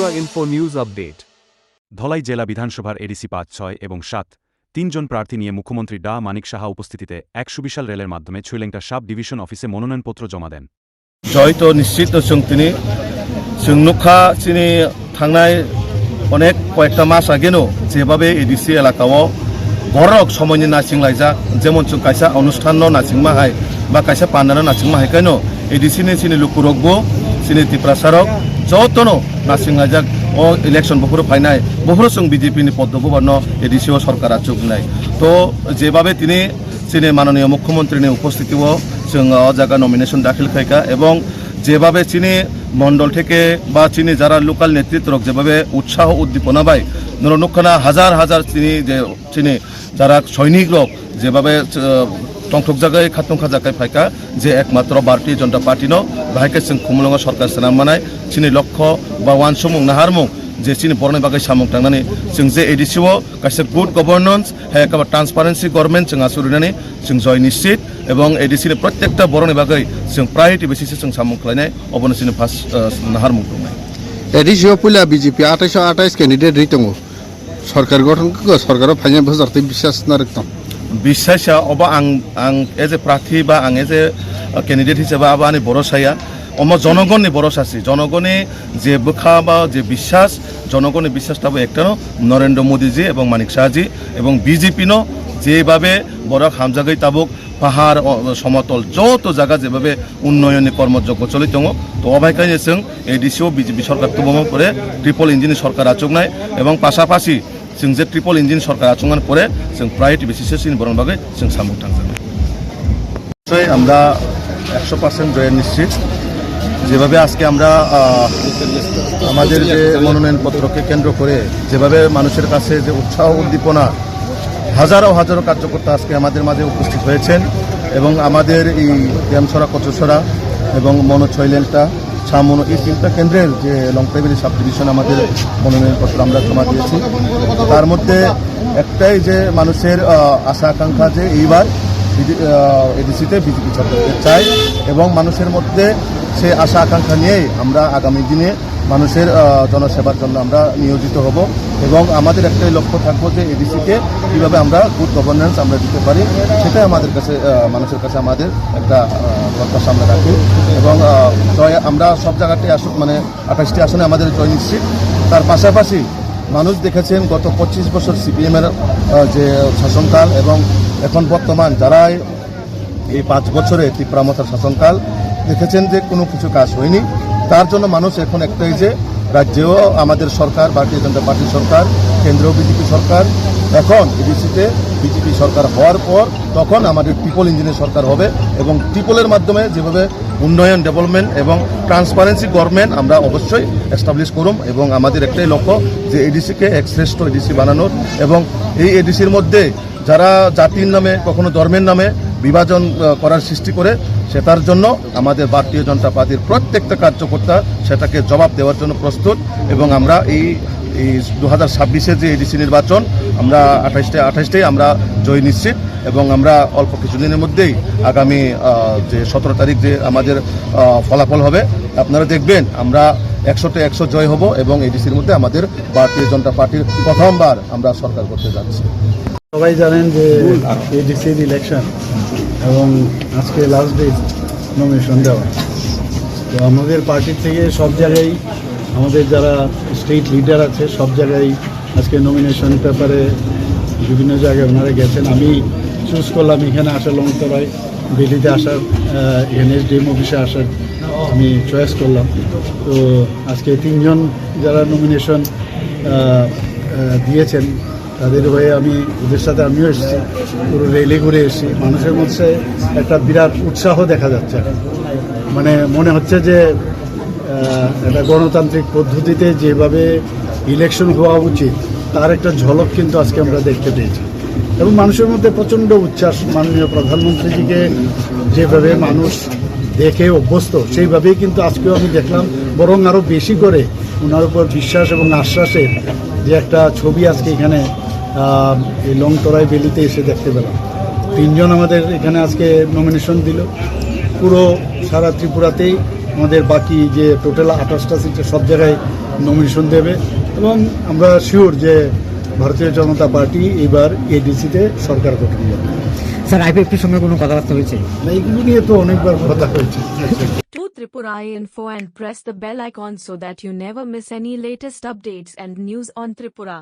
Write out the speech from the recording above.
Bogura info news update. Dhalai জেলা বিধানসভার ADC ৫, ৬ এবং ৭ তিনজন প্রার্থী নিয়ে মুখ্যমন্ত্রী ডা মানিক সাহা উপস্থিতিতে এক সুবিশাল রেলের মাধ্যমে ছুইলেংটা সাব ডিভিশন অফিসে মনোনয়নপত্র জমা দেন। জয়তো নিশ্চিত তিনি নুখা চিনি থাंनाय অনেক কয়েকটা মাস আগেনো যেভাবে এডিসি এলাকাও বড়ক সময়নি নাচিং লাইজাক যেমন जों কাইসা অনুষ্ঠান নাচিংমা হাই বা কাইসা পান্ডানো নাচিংমা হাই কাইনো এডিসিনি চিনি লুকুরকবো চিনি ত্রিপ্রাসারক যতনো নাচিং লাইজাক ও ইলেকশন বহুর ফাইনাই বহুর जों বিজেপিনি পদ্মভবন এডিসিও সরকার আচুকনাই তো যেভাবে তিনি চিনি মাননীয় মুখ্যমন্ত্রীনি উপস্থিতিও जों জায়গা নমিনেশন দাখিল খাইকা এবং যেভাবে চিনি মন্ডল থেকে বা চিনি যারা লোকাল নেতৃত্ব যেভাবে উৎসাহ উদ্দীপনা পায় নরনুখানা হাজার হাজার চিনি যারা সৈনিক যেভাবে টংটক জায়গায় খাতংখা জায়গায় ফাইকা যে একমাত্র ভারতীয় জনতা পার্টি বাহাইকে जों खुमलुंगा सरकार सेनाम मानाय चिनि लक्ष्य बा वानसुमुं नाहारमुं जे चिनि बरनि बागै सामुं थांनानै जों जे एडिसिओ कासे गुड गभर्नेंस हे एबा ट्रांसपारेंसी गवर्नमेंट जों आसुरिनानै जों जय निश्चित এবং एडिसिनि प्रत्येकटा बरनि बागै जों प्रायोरिटी बेसिसै जों सामुं खालायनाय अबनो चिनि फार्स्ट नाहारमुं दंनाय एडिसिओ पुला बीजेपी 2828 कैंडिडेट रितंग सरकार गठन सरकार फाइनाल बजारते বিশ্বাস ना रखतम বিশ্বাসা अबा आं एज ए प्रार्थी बा आं एज ए कैंडिडेट हिसाबै आबानि बरसाया अम जनगणनि बरसासि जनगणनि जे बोखा बा जे বিশ্বাস जनगणनि বিশ্বাসটাबो एकटानो नरेंद्र मोदीजी এবং मानिक साहाजी এবং বিজেপি যেভাবে বড় হামজাগৈ তাবুক পাহাড় সমতল যত জায়গা যেভাবে উন্নয়নী কর্মযজ্ঞ চলিত দङ তো অবাইকাইनो जों एडिसिओ বিজেপি সরকার তবম করে ট্রিপল ইঞ্জিন সরকার আচুকনাय এবং পাশাপাশি जों যে ট্রিপল ইঞ্জিন সরকার আচুকনার পরে जों प्रायोरिटी बेसिसै চিনি বরং বাগै जों সামুং थांजानाय আমরা 100% জয় নিশ্চিত যেভাবে আজকে আমরা আমাদের যে মনোনয়নপত্রকে কেন্দ্র করে যেভাবে মানুষের কাছে যে উৎসাহ উদ্দীপনা হাজারো হাজারো কার্যকর্তা আজকে আমাদের মাঝে উপস্থিত হয়েছেন এবং আমাদের এই ড্যামছড়া কচুছড়া এবং মনোছয়লেন্টা ছামনো এই তিনটা কেন্দ্রের যে লংপ্রাইমারি সাব ডিভিশন আমাদের মনোনয়নপত্র আমরা জমা দিয়েছি তার মধ্যে একটাই যে মানুষের আশা আকাঙ্ক্ষা যে এইবার এডিসিতে বিজেপি সরকারকে চাই এবং মানুষের মধ্যে সে আশা আকাঙ্ক্ষা নিয়েই আমরা আগামী দিনে মানুষের জনসেবার জন্য আমরা নিয়োজিত হব এবং আমাদের একটাই লক্ষ্য থাকবো যে এডিসিকে কীভাবে আমরা গুড গভর্নেন্স আমরা দিতে পারি সেটাই আমাদের কাছে মানুষের কাছে আমাদের একটা প্রত্যাশা আমরা রাখি এবং জয় আমরা সব জায়গাতেই মানে 28টি আসনে আমাদের জয় নিশ্চিত তার পাশাপাশি মানুষ দেখেছেন গত 25 বছর সিপিএমের যে শাসনকাল এবং এখন বর্তমান যারা এই 5 বছরে ত্রিপুরামতার শাসনকাল দেখেছেন যে কোনো কিছু কাজ হয়নি তার জন্য মানুষ এখন একটাই যে রাজ্যেও আমাদের সরকার ভারতীয় জনতা পার্টি সরকার কেন্দ্রীয় বিজেপি সরকার এখন এডিসিতে বিজেপি সরকার হওয়ার পর তখন আমাদের ট্রিপল ইঞ্জিনের সরকার হবে এবং ট্রিপলের মাধ্যমে যেভাবে উন্নয়ন ডেভেলপমেন্ট এবং ট্রান্সপারেন্সি গভর্নমেন্ট আমরা অবশ্যই এস্টাবলিশ করুম এবং আমাদের একটাই লক্ষ্য যে এডিসিকে এক শ্রেষ্ঠ এডিসি বানানোর এবং এই এডিসির মধ্যে যারা জাতির নামে কখনো ধর্মের নামে বিভাজন করার সৃষ্টি করে সেটার জন্য আমাদের ভারতীয় জনতা পার্টির প্রত্যেকটা কার্যকর্তা সেটাকে জবাব দেওয়ার জন্য প্রস্তুত এবং আমরা এই 2026-এর যে এডিসি নির্বাচন আমরা 28টাই আমরা জয় নিশ্চিত এবং আমরা অল্প কিছুদিনের মধ্যেই আগামী যে 17 তারিখ যে আমাদের ফলাফল হবে আপনারা দেখবেন আমরা 100তে 100 জয় হব এবং এডিসির মধ্যে আমাদের ভারতীয় জনতা পার্টির প্রথমবার আমরা সরকার করতে যাচ্ছি। সবাই জানেন যে এডিসির ইলেকশন এবং আজকে লাস্ট ডে নমিনেশন দেওয়া তো আমাদের পার্টির থেকে সব জায়গায় আমাদের যারা স্টেট লিডার আছে সব জায়গায় আজকে নমিনেশন পেপারে বিভিন্ন জায়গায় ওনারা গেছেন আমি চুজ করলাম এখানে আসার লংতরায় দিল্লিতে আসার এনএসডিএম অফিসে আসার আমি চয়েস করলাম তো আজকে 3 জন যারা নমিনেশন দিয়েছেন তাদের হয়ে আমি ওদের সাথে আমিও এসেছি পুরো রেলে ঘুরে এসেছি মানুষের মধ্যে একটা বিরাট উৎসাহ দেখা যাচ্ছে মানে মনে হচ্ছে যে একটা গণতান্ত্রিক পদ্ধতিতে যেভাবে ইলেকশন হওয়া উচিত তার একটা ঝলক কিন্তু আজকে আমরা দেখতে পেয়েছি এবং মানুষের মধ্যে প্রচণ্ড উচ্ছ্বাস মাননীয় প্রধানমন্ত্রীজিকে যেভাবে মানুষ দেখে অভ্যস্ত সেইভাবেই কিন্তু আজকেও আমি দেখলাম বরং আরও বেশি করে ওনার উপর বিশ্বাস এবং আশ্বাসের যে একটা ছবি আজকে এখানে এই লংতরাই বেলিতে এসে দেখতে পেলাম 3 জন আমাদের এখানে আজকে নমিনেশন দিল পুরো সারা ত্রিপুরাতেই আমাদের বাকি যে টোটাল 28টা সিটে সব জায়গায় নমিনেশন দেবে এবং আমরা শিওর যে ভারতীয় জনতা পার্টি এবার এডিসিতে সরকার গঠন করবে। স্যার আইপিএফটির সঙ্গে কোনো কথাবার্তা হয়েছে? এইগুলো নিয়ে তো অনেকবার কথা হয়েছে। To Tripura Info and press the bell icon so that you never miss any latest updates and news on Tripura.